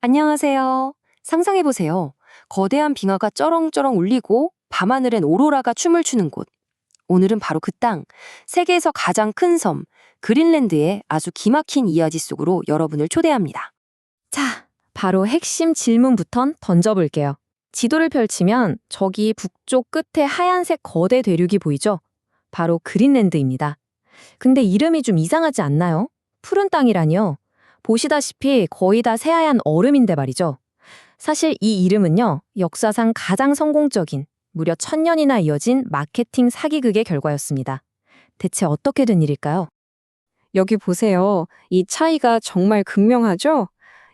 안녕하세요. 상상해보세요. 거대한 빙하가 쩌렁쩌렁 울리고 밤하늘엔 오로라가 춤을 추는 곳. 오늘은 바로 그 땅, 세계에서 가장 큰 섬, 그린랜드의 아주 기막힌 이야기 속으로 여러분을 초대합니다. 자, 바로 핵심 질문부턴 던져볼게요. 지도를 펼치면 저기 북쪽 끝에 하얀색 거대 대륙이 보이죠? 바로 그린랜드입니다. 근데 이름이 좀 이상하지 않나요? 푸른 땅이라니요. 보시다시피 거의 다 새하얀 얼음인데 말이죠. 사실 이 이름은요, 역사상 가장 성공적인, 무려 1000년이나 이어진 마케팅 사기극의 결과였습니다. 대체 어떻게 된 일일까요? 여기 보세요. 이 차이가 정말 극명하죠?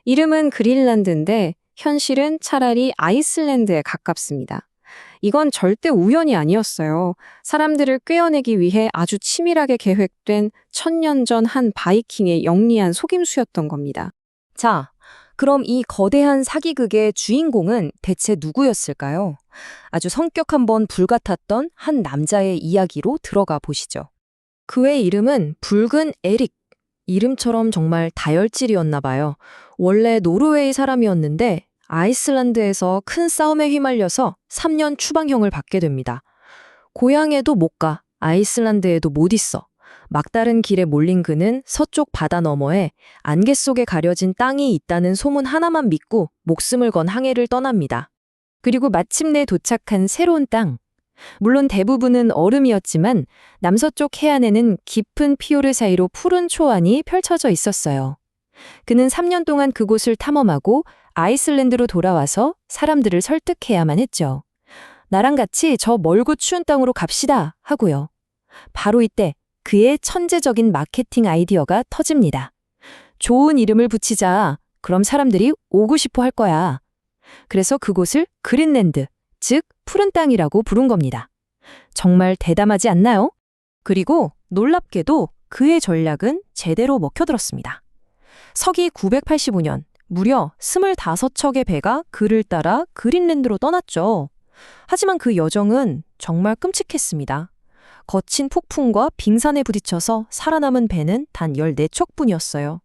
이름은 그린란드인데 현실은 차라리 아이슬란드에 가깝습니다. 이건 절대 우연이 아니었어요. 사람들을 꿰어내기 위해 아주 치밀하게 계획된 1000년 전 한 바이킹의 영리한 속임수였던 겁니다. 자, 그럼 이 거대한 사기극의 주인공은 대체 누구였을까요? 아주 성격 한번 불같았던 한 남자의 이야기로 들어가 보시죠. 그의 이름은 붉은 에릭. 이름처럼 정말 다혈질이었나 봐요. 원래 노르웨이 사람이었는데 아이슬란드에서 큰 싸움에 휘말려서 3년 추방형을 받게 됩니다. 고향에도 못 가, 아이슬란드에도 못 있어. 막다른 길에 몰린 그는 서쪽 바다 너머에 안개 속에 가려진 땅이 있다는 소문 하나만 믿고 목숨을 건 항해를 떠납니다. 그리고 마침내 도착한 새로운 땅. 물론 대부분은 얼음이었지만 남서쪽 해안에는 깊은 피오르 사이로 푸른 초원이 펼쳐져 있었어요. 그는 3년 동안 그곳을 탐험하고 아이슬란드로 돌아와서 사람들을 설득해야만 했죠. 나랑 같이 저 멀고 추운 땅으로 갑시다 하고요. 바로 이때 그의 천재적인 마케팅 아이디어가 터집니다. 좋은 이름을 붙이자. 그럼 사람들이 오고 싶어 할 거야. 그래서 그곳을 그린랜드, 즉 푸른 땅이라고 부른 겁니다. 정말 대담하지 않나요? 그리고 놀랍게도 그의 전략은 제대로 먹혀들었습니다. 서기 985년, 무려 25척의 배가 그를 따라 그린랜드로 떠났죠. 하지만 그 여정은 정말 끔찍했습니다. 거친 폭풍과 빙산에 부딪혀서 살아남은 배는 단 14척뿐이었어요.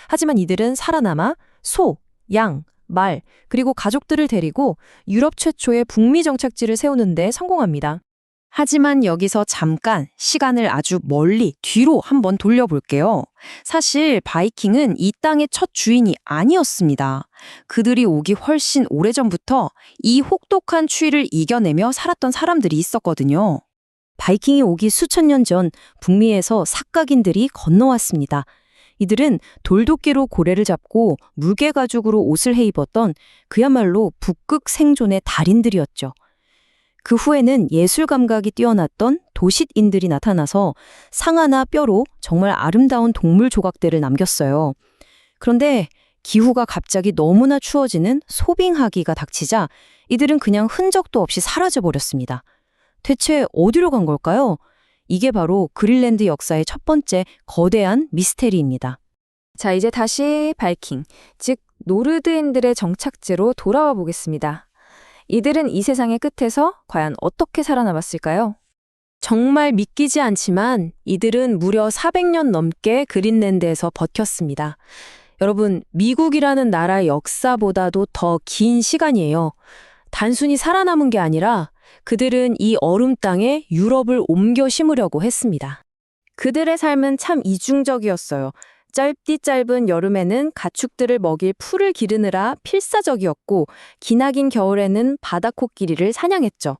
하지만 이들은 살아남아 소, 양, 말, 그리고 가족들을 데리고 유럽 최초의 북미 정착지를 세우는 데 성공합니다. 하지만 여기서 잠깐 시간을 아주 멀리 뒤로 한번 돌려볼게요. 사실 바이킹은 이 땅의 첫 주인이 아니었습니다. 그들이 오기 훨씬 오래전부터 이 혹독한 추위를 이겨내며 살았던 사람들이 있었거든요. 바이킹이 오기 수천 년 전 북미에서 삭각인들이 건너왔습니다. 이들은 돌도끼로 고래를 잡고 무게 가죽으로 옷을 해입었던 그야말로 북극 생존의 달인들이었죠. 그 후에는 예술 감각이 뛰어났던 도싯인들이 나타나서 상아나 뼈로 정말 아름다운 동물 조각들을 남겼어요. 그런데 기후가 갑자기 너무나 추워지는 소빙하기가 닥치자 이들은 그냥 흔적도 없이 사라져버렸습니다. 대체 어디로 간 걸까요? 이게 바로 그린랜드 역사의 첫 번째 거대한 미스테리입니다. 자, 이제 다시 바이킹, 즉 노르드인들의 정착지로 돌아와 보겠습니다. 이들은 이 세상의 끝에서 과연 어떻게 살아남았을까요? 정말 믿기지 않지만 이들은 무려 400년 넘게 그린랜드에서 버텼습니다. 여러분, 미국이라는 나라의 역사보다도 더 긴 시간이에요. 단순히 살아남은 게 아니라 그들은 이 얼음 땅에 유럽을 옮겨 심으려고 했습니다. 그들의 삶은 참 이중적이었어요. 짧디 짧은 여름에는 가축들을 먹일 풀을 기르느라 필사적이었고 기나긴 겨울에는 바다코끼리를 사냥했죠.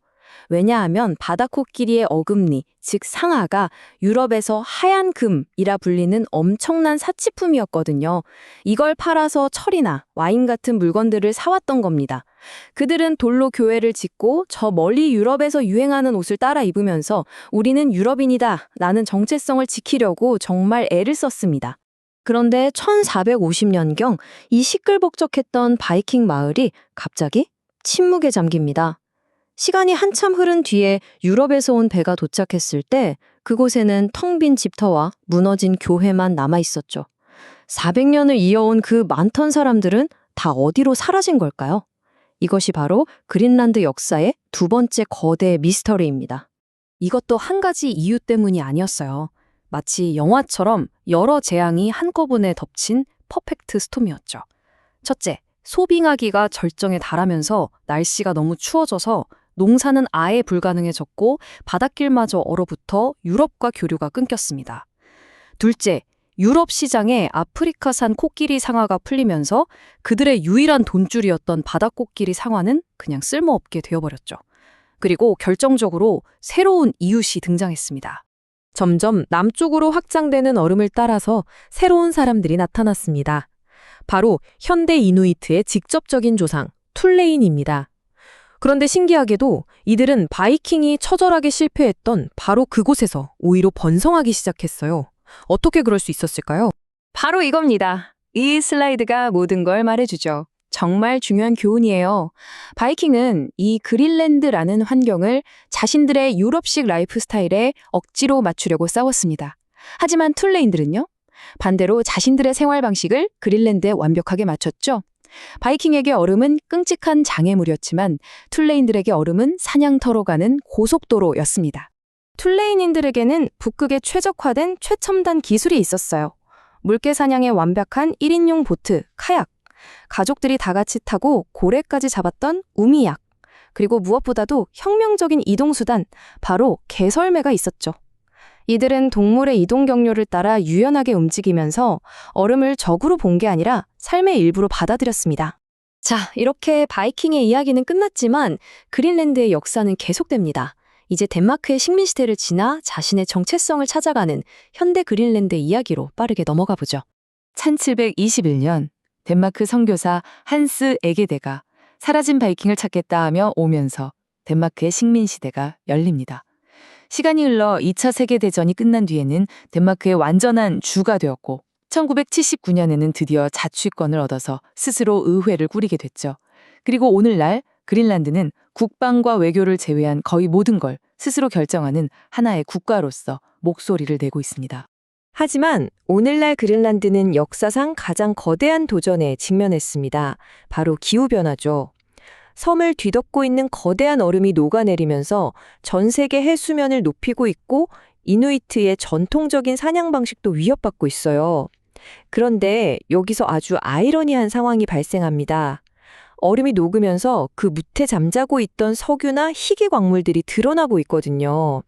왜냐하면 바다코끼리의 어금니, 즉 상아가 유럽에서 하얀 금이라 불리는 엄청난 사치품이었거든요. 이걸 팔아서 철이나 와인 같은 물건들을 사왔던 겁니다. 그들은 돌로 교회를 짓고 저 멀리 유럽에서 유행하는 옷을 따라 입으면서 우리는 유럽인이다 라는 정체성을 지키려고 정말 애를 썼습니다. 그런데 1450년경 이 시끌벅적했던 바이킹 마을이 갑자기 침묵에 잠깁니다. 시간이 한참 흐른 뒤에 유럽에서 온 배가 도착했을 때 그곳에는 텅 빈 집터와 무너진 교회만 남아 있었죠. 400년을 이어온 그 많던 사람들은 다 어디로 사라진 걸까요? 이것이 바로 그린란드 역사의 두 번째 거대 미스터리입니다. 이것도 한 가지 이유 때문이 아니었어요. 마치 영화처럼 여러 재앙이 한꺼번에 덮친 퍼펙트 스톰이었죠. 첫째, 소빙하기가 절정에 달하면서 날씨가 너무 추워져서 농사는 아예 불가능해졌고 바닷길마저 얼어붙어 유럽과 교류가 끊겼습니다. 둘째, 유럽 시장에 아프리카산 코끼리 상아가 풀리면서 그들의 유일한 돈줄이었던 바다코끼리 상아는 그냥 쓸모없게 되어버렸죠. 그리고 결정적으로 새로운 이웃이 등장했습니다. 점점 남쪽으로 확장되는 얼음을 따라서 새로운 사람들이 나타났습니다. 바로 현대 이누이트의 직접적인 조상, 툴레인입니다. 그런데 신기하게도 이들은 바이킹이 처절하게 실패했던 바로 그곳에서 오히려 번성하기 시작했어요. 어떻게 그럴 수 있었을까요? 바로 이겁니다. 이 슬라이드가 모든 걸 말해주죠. 정말 중요한 교훈이에요. 바이킹은 이 그린랜드라는 환경을 자신들의 유럽식 라이프 스타일에 억지로 맞추려고 싸웠습니다. 하지만 툴레인들은요? 반대로 자신들의 생활 방식을 그린랜드에 완벽하게 맞췄죠. 바이킹에게 얼음은 끔찍한 장애물이었지만 툴레인들에게 얼음은 사냥터로 가는 고속도로였습니다. 툴레인인들에게는 북극에 최적화된 최첨단 기술이 있었어요. 물개 사냥에 완벽한 1인용 보트, 카약, 가족들이 다 같이 타고 고래까지 잡았던 우미약, 그리고 무엇보다도 혁명적인 이동수단, 바로 개설매가 있었죠. 이들은 동물의 이동 경로를 따라 유연하게 움직이면서 얼음을 적으로 본 게 아니라 삶의 일부로 받아들였습니다. 자, 이렇게 바이킹의 이야기는 끝났지만 그린랜드의 역사는 계속됩니다. 이제 덴마크의 식민시대를 지나 자신의 정체성을 찾아가는 현대 그린랜드의 이야기로 빠르게 넘어가 보죠. 1721년 덴마크 선교사 한스 에게데가 사라진 바이킹을 찾겠다 하며 오면서 덴마크의 식민시대가 열립니다. 시간이 흘러 2차 세계대전이 끝난 뒤에는 덴마크의 완전한 주가 되었고 1979년에는 드디어 자치권을 얻어서 스스로 의회를 꾸리게 됐죠. 그리고 오늘날 그린란드는 국방과 외교를 제외한 거의 모든 걸 스스로 결정하는 하나의 국가로서 목소리를 내고 있습니다. 하지만 오늘날 그린란드는 역사상 가장 거대한 도전에 직면했습니다. 바로 기후변화죠. 섬을 뒤덮고 있는 거대한 얼음이 녹아내리면서 전 세계 해수면을 높이고 있고 이누이트의 전통적인 사냥 방식도 위협받고 있어요. 그런데 여기서 아주 아이러니한 상황이 발생합니다. 얼음이 녹으면서 그 무태 잠자고 있던 석유나 희귀 광물들이 드러나고 있거든요.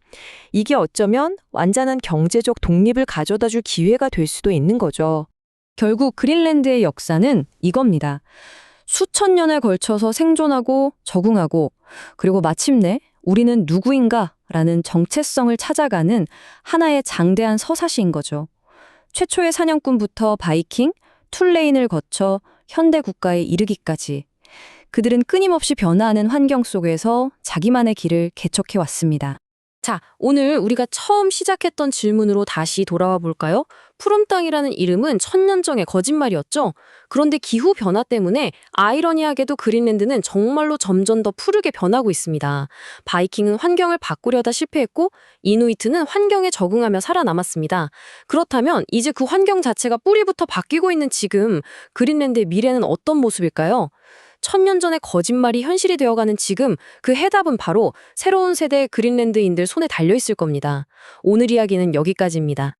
이게 어쩌면 완전한 경제적 독립을 가져다줄 기회가 될 수도 있는 거죠. 결국 그린랜드의 역사는 이겁니다. 수천 년에 걸쳐서 생존하고 적응하고 그리고 마침내 우리는 누구인가 라는 정체성을 찾아가는 하나의 장대한 서사시인 거죠. 최초의 사냥꾼부터 바이킹, 툴레인을 거쳐 현대 국가에 이르기까지 그들은 끊임없이 변화하는 환경 속에서 자기만의 길을 개척해 왔습니다. 자, 오늘 우리가 처음 시작했던 질문으로 다시 돌아와 볼까요? 푸른 땅이라는 이름은 천년 전의 거짓말이었죠? 그런데 기후 변화 때문에 아이러니하게도 그린랜드는 정말로 점점 더 푸르게 변하고 있습니다. 바이킹은 환경을 바꾸려다 실패했고 이누이트는 환경에 적응하며 살아남았습니다. 그렇다면 이제 그 환경 자체가 뿌리부터 바뀌고 있는 지금 그린랜드의 미래는 어떤 모습일까요? 천년 전의 거짓말이 현실이 되어가는 지금 그 해답은 바로 새로운 세대의 그린랜드인들 손에 달려있을 겁니다. 오늘 이야기는 여기까지입니다.